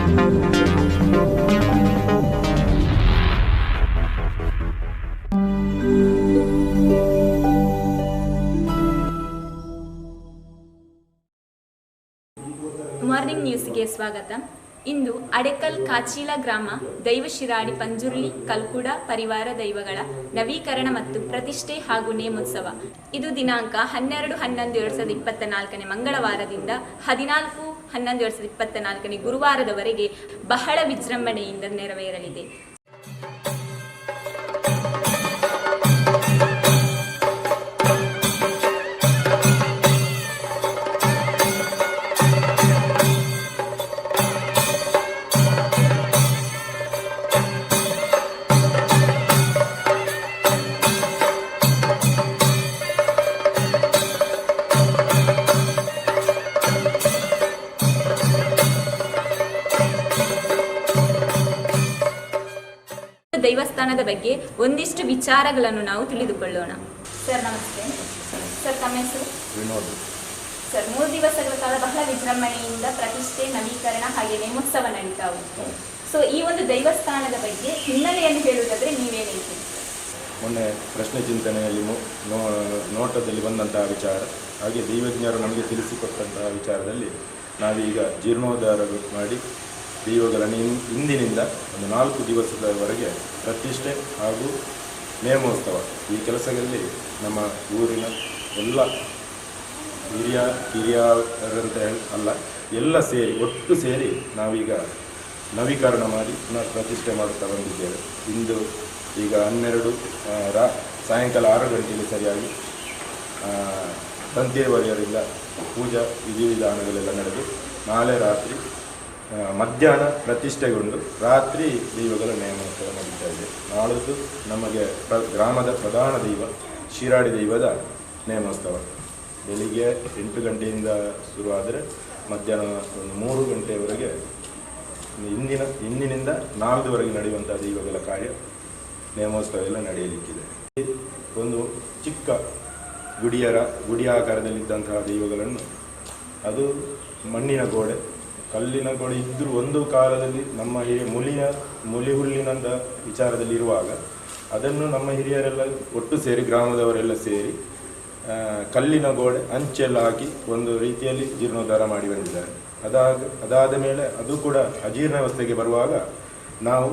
Morning ನ್ಯೂಸ್ಗೆ ಸ್ವಾಗತ. ಇಂದು ಅಡೆಕಲ್ ಕಾಚೀಲ ಗ್ರಾಮ ದೈವ ಶಿರಾಡಿ ಪಂಜುರ್ಲಿ ಕಲ್ಕುಡ ಪರಿವಾರ ದೈವಗಳ ನವೀಕರಣ ಮತ್ತು ಪ್ರತಿಷ್ಠೆ ಹಾಗೂ ನೇಮೋತ್ಸವ. ಇದು ದಿನಾಂಕ 12-11-2024 ಮಂಗಳವಾರದಿಂದ 14-11-2024 ಗುರುವಾರದವರೆಗೆ ಬಹಳ ವಿಜೃಂಭಣೆಯಿಂದ ನೆರವೇರಲಿದೆ. ದೇವಸ್ಥಾನದ ಬಗ್ಗೆ ಒಂದಿಷ್ಟು ವಿಚಾರಗಳನ್ನು ನಾವು ತಿಳಿದುಕೊಳ್ಳೋಣ. ಸರ್ ನಮಸ್ತೆ. ಸರ್ ತಮ್ಮ ಹೆಸರು? ವಿನೋದ್. ಸರ್ 3 ದಿವಸಗಳ ಕಾಲ ಬಹಳ ವಿಜೃಂಭಣೆಯಿಂದ ಪ್ರತಿಷ್ಠೆ, ನವೀಕರಣ ಹಾಗೆ ನೇಮೋತ್ಸವ ನಡೀತಾ ಉಂಟು. ಸೊ ಈ ಒಂದು ದೇವಸ್ಥಾನದ ಬಗ್ಗೆ ಹಿನ್ನೆಲೆಯನ್ನು ಹೇಳುವುದಾದ್ರೆ ನೀವೇನು ಹೇಳ್ತೀರಿ? ಮೊನ್ನೆ ಪ್ರಶ್ನೆ ಚಿಂತನೆಯಲ್ಲಿ ನೋಟದಲ್ಲಿ ಬಂದಂತಹ ವಿಚಾರ, ಹಾಗೆ ದೈವಜ್ಞರು ನಮಗೆ ತಿಳಿಸಿಕೊಟ್ಟಂತಹ ವಿಚಾರದಲ್ಲಿ ನಾವೀಗ ಜೀರ್ಣೋದ್ಧಾರ ಮಾಡಿ ದೈವಗಳ ಇಂದಿನಿಂದ ಒಂದು 4 ದಿವಸದವರೆಗೆ ಪ್ರತಿಷ್ಠೆ ಹಾಗೂ ನೇಮೋತ್ಸವ ಈ ಕೆಲಸದಲ್ಲಿ ನಮ್ಮ ಊರಿನ ಎಲ್ಲ ಹಿರಿಯರಂತ ಅಲ್ಲ, ಎಲ್ಲ ಸೇರಿ ಒಟ್ಟು ಸೇರಿ ನಾವೀಗ ನವೀಕರಣ ಮಾಡಿ ಪುನಃ ಪ್ರತಿಷ್ಠೆ ಮಾಡುತ್ತಾ ಬಂದಿದ್ದೇವೆ. ಇಂದು ಈಗ 12 ಸಾಯಂಕಾಲ 6 ಗಂಟೆಗೆ ಸರಿಯಾಗಿ ತಂತಿಯವರೆಯರಿಂದ ಪೂಜಾ ವಿಧಿವಿಧಾನಗಳೆಲ್ಲ ನಡೆದು ನಾಳೆ ರಾತ್ರಿ ಮಧ್ಯಾಹ್ನ ಪ್ರತಿಷ್ಠೆಗೊಂಡು ರಾತ್ರಿ ದೈವಗಳ ನೇಮೋತ್ಸವ ನಡೀತಾ ಇದೆ. ನಾಳಿದ್ದು ನಮಗೆ ಗ್ರಾಮದ ಪ್ರಧಾನ ದೈವ ಶಿರಾಡಿ ದೈವದ ನೇಮೋತ್ಸವ ಬೆಳಿಗ್ಗೆ 8 ಗಂಟೆಯಿಂದ ಶುರುವಾದರೆ ಮಧ್ಯಾಹ್ನ ಒಂದು 3 ಗಂಟೆಯವರೆಗೆ ಇಂದಿನಿಂದ ನಾಳ್ದುವರೆಗೆ ನಡೆಯುವಂಥ ದೈವಗಳ ಕಾರ್ಯ ನೇಮೋತ್ಸವ ಎಲ್ಲ ನಡೆಯಲಿಕ್ಕಿದೆ. ಒಂದು ಚಿಕ್ಕ ಗುಡಿ ಆಕಾರದಲ್ಲಿದ್ದಂತಹ ದೈವಗಳನ್ನು, ಅದು ಮಣ್ಣಿನ ಗೋಡೆ ಕಲ್ಲಿನ ಗೋಡೆ ಇದ್ದರೂ ಒಂದು ಕಾಲದಲ್ಲಿ ನಮ್ಮ ಮುಲಿ ಹುಲ್ಲಿನಂಥ ವಿಚಾರದಲ್ಲಿ ಇರುವಾಗ ಅದನ್ನು ನಮ್ಮ ಹಿರಿಯರೆಲ್ಲ ಒಟ್ಟು ಸೇರಿ ಗ್ರಾಮದವರೆಲ್ಲ ಸೇರಿ ಕಲ್ಲಿನ ಗೋಡೆ ಅಂಚೆಲ್ಲ ಹಾಕಿ ಒಂದು ರೀತಿಯಲ್ಲಿ ಜೀರ್ಣೋದ್ಧಾರ ಮಾಡಿ ಬಂದಿದ್ದಾರೆ. ಅದಾದ ಮೇಲೆ ಅದು ಕೂಡ ಅಜೀರ್ಣಾವಸ್ಥೆಗೆ ಬರುವಾಗ ನಾವು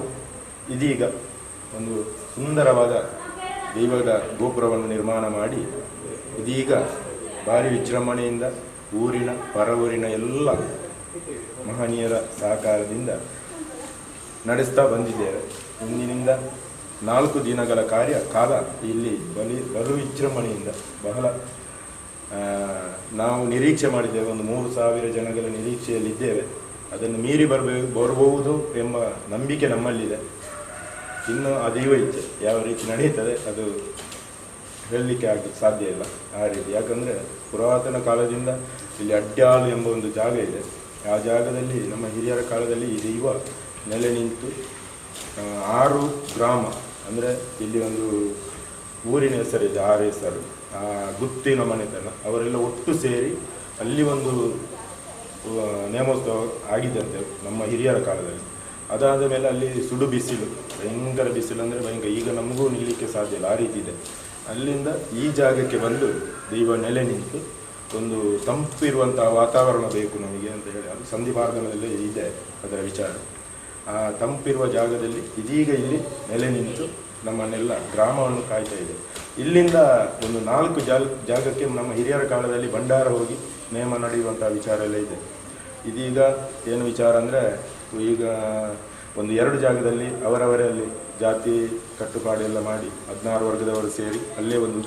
ಇದೀಗ ಒಂದು ಸುಂದರವಾದ ದೈವದ ಗೋಪುರವನ್ನು ನಿರ್ಮಾಣ ಮಾಡಿ ಇದೀಗ ಭಾರಿ ವಿಜೃಂಭಣೆಯಿಂದ ಊರಿನ ಪರವೂರಿನ ಎಲ್ಲ ಮಹನೀಯರ ಸಹಕಾರದಿಂದ ನಡೆಸ್ತಾ ಬಂದಿದ್ದೇವೆ. ಇಂದಿನಿಂದ 4 ದಿನಗಳ ಕಾಲ ಇಲ್ಲಿ ಬಲು ವಿಜೃಂಭಣೆಯಿಂದ ಬಹಳ ನಾವು ನಿರೀಕ್ಷೆ ಮಾಡಿದ್ದೇವೆ. ಒಂದು 3,000 ಜನಗಳ ನಿರೀಕ್ಷೆಯಲ್ಲಿದ್ದೇವೆ. ಅದನ್ನು ಮೀರಿ ಬರಬಹುದು ಎಂಬ ನಂಬಿಕೆ ನಮ್ಮಲ್ಲಿದೆ. ಇನ್ನು ಆ ದೈವ ಇಚ್ಛೆ ಯಾವ ರೀತಿ ನಡೆಯುತ್ತದೆ ಅದು ಹೇಳಲಿಕ್ಕೆ ಸಾಧ್ಯ ಇಲ್ಲ ಆ ರೀತಿ. ಯಾಕಂದರೆ ಪುರಾತನ ಕಾಲದಿಂದ ಇಲ್ಲಿ ಅಡ್ಯಾಲು ಎಂಬ ಒಂದು ಜಾಗ ಇದೆ. ಆ ಜಾಗದಲ್ಲಿ ನಮ್ಮ ಹಿರಿಯರ ಕಾಲದಲ್ಲಿ ಈ ದೈವ ನೆಲೆ ನಿಂತು 6 ಗ್ರಾಮ, ಅಂದರೆ ಇಲ್ಲಿ ಒಂದು ಊರಿನ ಹೆಸರಿದೆ, 6 ಹೆಸರು, ಗುತ್ತಿನ ಮನೆತನ ಅವರೆಲ್ಲ ಒಟ್ಟು ಸೇರಿ ಅಲ್ಲಿ ಒಂದು ನೇಮೋತ್ಸವ ಆಗಿದ್ದಂತೆ ನಮ್ಮ ಹಿರಿಯರ ಕಾಲದಲ್ಲಿ. ಅದಾದ ಮೇಲೆ ಅಲ್ಲಿ ಸುಡು ಬಿಸಿಲು, ಭಯಂಕರ ಬಿಸಿಲು, ಅಂದರೆ ಭಯಂಕರ, ಈಗ ನಮಗೂ ನಿಲ್ಲಲಿಕ್ಕೆ ಸಾಧ್ಯ ಇಲ್ಲ ಆ ರೀತಿ ಇದೆ. ಅಲ್ಲಿಂದ ಈ ಜಾಗಕ್ಕೆ ಬಂದು ದೈವ ನೆಲೆ ನಿಂತು ಒಂದು ತಂಪಿರುವಂತಹ ವಾತಾವರಣ ಬೇಕು ನಮಗೆ ಅಂತ ಹೇಳಿ ಅದು ಸಂಧಿಮಾರ್ಗದಲ್ಲೇ ಇದೆ ಅದರ ವಿಚಾರ. ಆ ತಂಪಿರುವ ಜಾಗದಲ್ಲಿ ಇದೀಗ ಇಲ್ಲಿ ನೆಲೆ ನಿಂತು ನಮ್ಮನ್ನೆಲ್ಲ ಗ್ರಾಮವನ್ನು ಕಾಯ್ತಾ ಇದೆ. ಇಲ್ಲಿಂದ ಒಂದು 4 ಜಾಗಕ್ಕೆ ನಮ್ಮ ಹಿರಿಯರ ಕಾಲದಲ್ಲಿ ಭಂಡಾರ ಹೋಗಿ ನೇಮ ನಡೆಯುವಂಥ ವಿಚಾರ ಎಲ್ಲ ಇದೆ. ಇದೀಗ ಏನು ವಿಚಾರ ಅಂದರೆ, ಈಗ ಒಂದು 2 ಜಾಗದಲ್ಲಿ ಅವರವರೇ ಅಲ್ಲಿ ಜಾತಿ ಕಟ್ಟುಪಾಡೆಲ್ಲ ಮಾಡಿ 16 ವರ್ಗದವರು ಸೇರಿ ಅಲ್ಲೇ ಒಂದು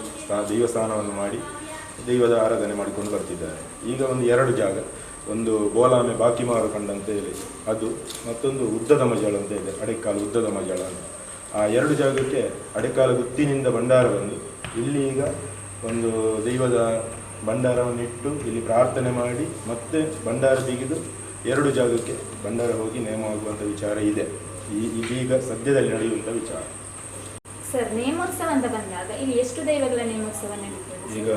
ದೈವಸ್ಥಾನವನ್ನು ಮಾಡಿ ದೈವದ ಆರಾಧನೆ ಮಾಡಿಕೊಂಡು ಬರ್ತಿದ್ದಾರೆ. ಈಗ ಒಂದು 2 ಜಾಗ, ಒಂದು ಬೋಲಾಮೆ ಬಾಕಿಮಾರು ಕಂಡಂತ ಹೇಳಿ ಅದು, ಮತ್ತೊಂದು ಉದ್ದದ ಮಜಾಳ ಅಂತ ಇದೆ, ಅಡೆಕಾಲು ಉದ್ದದ ಮಜಾಳ ಅಂತ. ಆ 2 ಜಾಗಕ್ಕೆ ಅಡೆಕಾಲು ಗುತ್ತಿನಿಂದ ಭಂಡಾರ ಬಂದು ಇಲ್ಲಿ ಈಗ ಒಂದು ದೈವದ ಭಂಡಾರವನ್ನಿಟ್ಟು ಇಲ್ಲಿ ಪ್ರಾರ್ಥನೆ ಮಾಡಿ ಮತ್ತೆ ಭಂಡಾರ ತೆಗೆದು 2 ಜಾಗಕ್ಕೆ ಭಂಡಾರ ಹೋಗಿ ನೇಮವಾಗುವಂಥ ವಿಚಾರ ಇದೆ. ಇದೀಗ ಸದ್ಯದಲ್ಲಿ ನಡೆಯುವಂಥ ವಿಚಾರ. ಸರ್ ನೇಮೋತ್ಸವ ಅಂತ ಬಂದಾಗ ಇಲ್ಲಿ ಎಷ್ಟು ದೈವಗಳ ನೇಮೋತ್ಸವ ನಡೀತದೆ? ಈಗ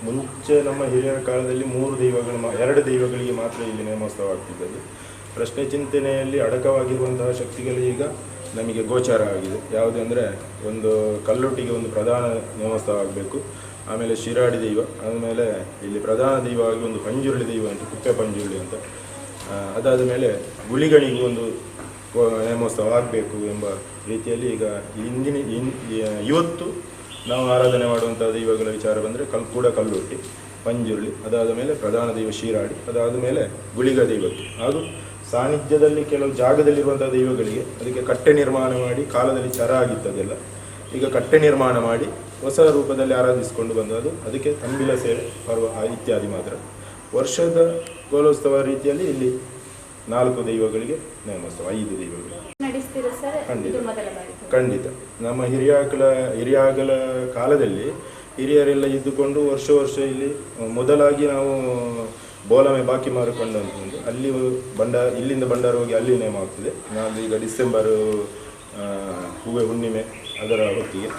ಮುಂಚೆ ನಮ್ಮ ಹಿರಿಯರ ಕಾಲದಲ್ಲಿ 3 ದೈವಗಳು 2 ದೈವಗಳಿಗೆ ಮಾತ್ರ ಇಲ್ಲಿ ನೇಮೋತ್ಸವ ಆಗ್ತಿದ್ದದ್ದು. ಪ್ರಶ್ನೆ ಚಿಂತನೆಯಲ್ಲಿ ಅಡಕವಾಗಿರುವಂತಹ ಶಕ್ತಿಗಳು ಈಗ ನಮಗೆ ಗೋಚಾರ ಆಗಿದೆ. ಯಾವುದು ಅಂದರೆ ಒಂದು ಕಲ್ಲೊಟ್ಟಿಗೆ ಒಂದು ಪ್ರಧಾನ ನೇಮೋತ್ಸವ ಆಗಬೇಕು, ಆಮೇಲೆ ಶಿರಾಡಿ ದೈವ, ಆಮೇಲೆ ಇಲ್ಲಿ ಪ್ರಧಾನ ದೈವವಾಗಿ ಒಂದು ಪಂಜುರ್ಳಿ ದೈವ ಅಂತ, ಕುಪ್ಪೆ ಪಂಜುರ್ಳಿ ಅಂತ, ಅದಾದ ಮೇಲೆ ಗುಳಿಗಣಿಗೂ ಒಂದು ನೇಮೋತ್ಸವ ಆಗಬೇಕು ಎಂಬ ರೀತಿಯಲ್ಲಿ ಈಗ ಇವತ್ತು ನಾವು ಆರಾಧನೆ ಮಾಡುವಂಥ ದೈವಗಳ ವಿಚಾರ ಬಂದರೆ ಕಲ್ಲೊಟ್ಟಿ, ಪಂಜುರ್ಳಿ, ಅದಾದ ಮೇಲೆ ಪ್ರಧಾನ ದೈವ ಶಿರಾಡಿ, ಅದಾದ ಮೇಲೆ ಗುಳಿಗ ದೈವಕ್ಕೆ ಹಾಗೂ ಸಾನ್ನಿಧ್ಯದಲ್ಲಿ ಕೆಲವು ಜಾಗದಲ್ಲಿರುವಂಥ ದೈವಗಳಿಗೆ ಅದಕ್ಕೆ ಕಟ್ಟೆ ನಿರ್ಮಾಣ ಮಾಡಿ, ಕಾಲದಲ್ಲಿ ಚರ ಆಗಿತ್ತದೆಲ್ಲ ಈಗ ಕಟ್ಟೆ ನಿರ್ಮಾಣ ಮಾಡಿ ಹೊಸ ರೂಪದಲ್ಲಿ ಆರಾಧಿಸಿಕೊಂಡು ಬಂದದ್ದು. ಅದಕ್ಕೆ ತಂಬಿಲ ಸೇವೆ ಪರ್ವ ಇತ್ಯಾದಿ ಮಾತ್ರ. ವರ್ಷದ ಗೋಲೋತ್ಸವ ರೀತಿಯಲ್ಲಿ ಇಲ್ಲಿ 4 ದೈವಗಳಿಗೆ ನೇಮೋತ್ಸವ, 5 ದೈವಗಳು ಖಂಡಿತ. ನಮ್ಮ ಹಿರಿಯಾಗಲ ಕಾಲದಲ್ಲಿ ಹಿರಿಯರೆಲ್ಲ ಇದ್ದುಕೊಂಡು ವರ್ಷ ಇಲ್ಲಿ ಮೊದಲಾಗಿ ನಾವು ಬೋಲಮೆ ಬಾಕಿ ಮಾರಿಕೊಂಡಂತಂದು ಅಲ್ಲಿ ಇಲ್ಲಿಂದ ಭಂಡಾರ ಹೋಗಿ ಅಲ್ಲಿ ನೇಮ ಆಗ್ತದೆ. ನಾವು ಈಗ ಡಿಸೆಂಬರು ಹೂವೆ ಹುಣ್ಣಿಮೆ ಅದರ ಹೊತ್ತಿಗೆ,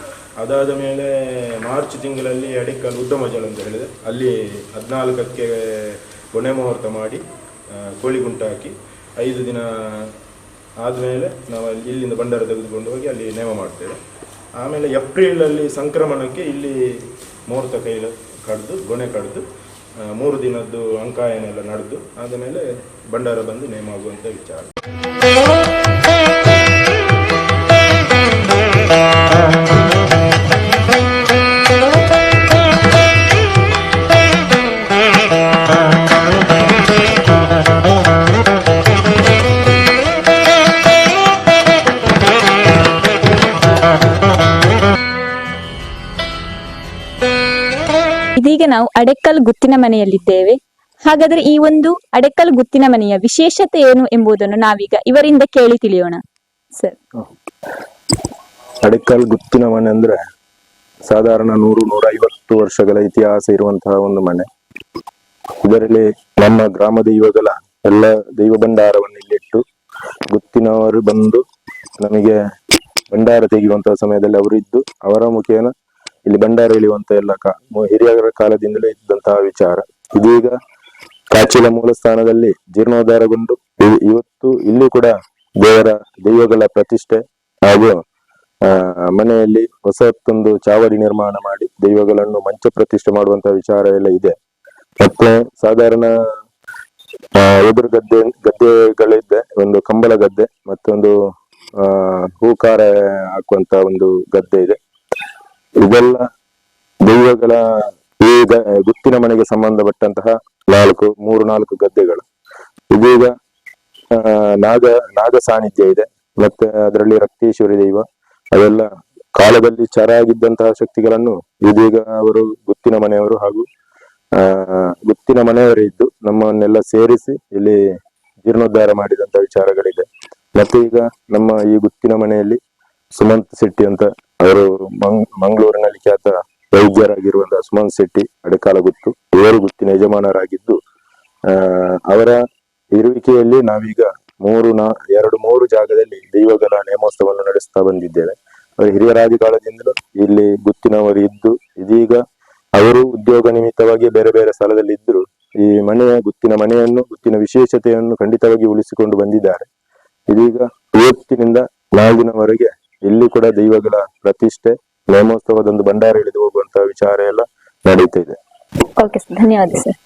ಅದಾದ ಮೇಲೆ ಮಾರ್ಚ್ ತಿಂಗಳಲ್ಲಿ ಅಡಿಕಲ್ ಉದ್ದಮಜಲ್ ಅಂತ ಹೇಳಿದೆ, ಅಲ್ಲಿ 14ಕ್ಕೆ ಕೊನೆ ಮುಹೂರ್ತ ಮಾಡಿ ಕೋಳಿಗುಂಟ ಹಾಕಿ 5 ದಿನ ಆದಮೇಲೆ ನಾವು ಇಲ್ಲಿಂದ ಭಂಡಾರ ತೆಗೆದುಕೊಂಡು ಹೋಗಿ ಅಲ್ಲಿ ನೇಮ ಮಾಡ್ತೇವೆ. ಆಮೇಲೆ ಏಪ್ರಿಲಲ್ಲಿ ಸಂಕ್ರಮಣಕ್ಕೆ ಇಲ್ಲಿ ಮುಹೂರ್ತ ಕೈಲ ಕಡ್ದು ಗೊನೆ ಕಡ್ದು 3 ದಿನದ್ದು ಅಂಕಾಯನೆಲ್ಲ ನಡೆದು ಆದಮೇಲೆ ಭಂಡಾರ ಬಂದು ನೇಮ ಆಗುವಂಥ ವಿಚಾರ. ಇದೀಗ ನಾವು ಅಡೆಕ್ಕಲ್ ಗುತ್ತಿನ ಮನೆಯಲ್ಲಿದ್ದೇವೆ. ಹಾಗಾದ್ರೆ ಈ ಒಂದು ಅಡೆಕ್ಕಲ್ ಗುತ್ತಿನ ಮನೆಯ ವಿಶೇಷತೆ ಏನು ಎಂಬುದನ್ನು ನಾವೀಗ ಇವರಿಂದ ಕೇಳಿ ತಿಳಿಯೋಣ. ಸರ್, ಅಡೆಕ್ಕಲ್ ಗುತ್ತಿನ ಮನೆ ಅಂದ್ರೆ ಸಾಧಾರಣ 100-150 ವರ್ಷಗಳ ಇತಿಹಾಸ ಇರುವಂತಹ ಒಂದು ಮನೆ. ಇದರಲ್ಲಿ ನಮ್ಮ ಗ್ರಾಮ ದೈವಗಳ ಎಲ್ಲ ದೈವ ಭಂಡಾರವನ್ನು ಇಲ್ಲಿಟ್ಟು ಗುತ್ತಿನವರು ಬಂದು ನಮಗೆ ಭಂಡಾರ ತೆಗೆಯುವಂತಹ ಸಮಯದಲ್ಲಿ ಅವರು ಇದ್ದು ಅವರ ಮುಖೇನ ಇಲ್ಲಿ ಭಂಡಾರ ಎಳೆಯುವಂತ ಎಲ್ಲ ಹಿರಿಯರ ಕಾಲದಿಂದಲೇ ಇದ್ದಂತಹ ವಿಚಾರ. ಇದೀಗ ಕಾಚಿಲ ಮೂಲ ಸ್ಥಾನದಲ್ಲಿ ಜೀರ್ಣೋದ್ಧಾರಗೊಂಡು ಇವತ್ತು ಇಲ್ಲಿ ಕೂಡ ದೈವಗಳ ಪ್ರತಿಷ್ಠೆ ಹಾಗೂ ಮನೆಯಲ್ಲಿ ಹೊಸತ್ತೊಂದು ಚಾವಡಿ ನಿರ್ಮಾಣ ಮಾಡಿ ದೈವಗಳನ್ನು ಮಂಚ ಪ್ರತಿಷ್ಠೆ ಮಾಡುವಂತಹ ವಿಚಾರ ಎಲ್ಲ ಇದೆ. ಮತ್ತೆ ಸಾಧಾರಣ ಎದುರು ಗದ್ದೆಗಳಿದ್ದೆ, ಒಂದು ಕಂಬಳ ಗದ್ದೆ ಮತ್ತೊಂದು ಹೂಕಾರ ಹಾಕುವಂತ ಒಂದು ಗದ್ದೆ ಇದೆ. ಇದೆಲ್ಲ ದೈವಗಳ ಈ ಗುತ್ತಿನ ಮನೆಗೆ ಸಂಬಂಧಪಟ್ಟಂತಹ 3-4 ಗದ್ದೆಗಳು. ಇದೀಗ ನಾಗ ಸಾನ್ನಿಧ್ಯ ಇದೆ, ಮತ್ತೆ ಅದರಲ್ಲಿ ರಕ್ತೇಶ್ವರಿ ದೈವ, ಅದೆಲ್ಲ ಕಾಲದಲ್ಲಿ ಚರ ಆಗಿದ್ದಂತಹ ಶಕ್ತಿಗಳನ್ನು ಇದೀಗ ಅವರು ಗುತ್ತಿನ ಮನೆಯವರು ಹಾಗೂ ಗುತ್ತಿನ ಮನೆಯವರೇ ಇದ್ದು ನಮ್ಮನ್ನೆಲ್ಲ ಸೇರಿಸಿ ಇಲ್ಲಿ ಜೀರ್ಣೋದ್ಧಾರ ಮಾಡಿದಂತ ವಿಚಾರಗಳಿದೆ. ಮತ್ತೆ ಈಗ ನಮ್ಮ ಈ ಗುತ್ತಿನ ಮನೆಯಲ್ಲಿ ಸುಮಂತ್ ಶೆಟ್ಟಿ ಅಂತ ಅವರು ಮಂಗಳೂರಿನಲ್ಲಿ ಖ್ಯಾತ ವೈದ್ಯರಾಗಿರುವಂತಹ ಸುಮಂತ್ ಶೆಟ್ಟಿ ಅಡೆಕಾಲ ಗುತ್ತು, ಇವರು ಗುತ್ತಿನ ಯಜಮಾನರಾಗಿದ್ದು ಅವರ ಇರುವಿಕೆಯಲ್ಲಿ ನಾವೀಗ 2-3 ಜಾಗದಲ್ಲಿ ದೈವಗಳ ನೇಮೋತ್ಸವವನ್ನು ನಡೆಸ್ತಾ ಬಂದಿದ್ದೇವೆ. ಅವರು ಹಿರಿಯರಾದಿ ಕಾಲದಿಂದಲೂ ಇಲ್ಲಿ ಗುತ್ತಿನವರು ಇದ್ದು ಇದೀಗ ಅವರು ಉದ್ಯೋಗ ನಿಮಿತ್ತವಾಗಿ ಬೇರೆ ಬೇರೆ ಸ್ಥಳದಲ್ಲಿ ಇದ್ರು ಈ ಗುತ್ತಿನ ಮನೆಯನ್ನು ಗುತ್ತಿನ ವಿಶೇಷತೆಯನ್ನು ಖಂಡಿತವಾಗಿ ಉಳಿಸಿಕೊಂಡು ಬಂದಿದ್ದಾರೆ. ಇದೀಗ ಇವತ್ತಿನಿಂದ 4 ದಿನವರೆಗೆ ಇಲ್ಲಿ ಕೂಡ ದೈವಗಳ ಪ್ರತಿಷ್ಠೆ ನೇಮೋತ್ಸವದೊಂದು ಭಂಡಾರ ಇಳಿದು ಹೋಗುವಂತಹ ವಿಚಾರ ಎಲ್ಲ ನಡೀತಾ ಇದೆ. ಓಕೆ ಸರ್, ಧನ್ಯವಾದ ಸರ್.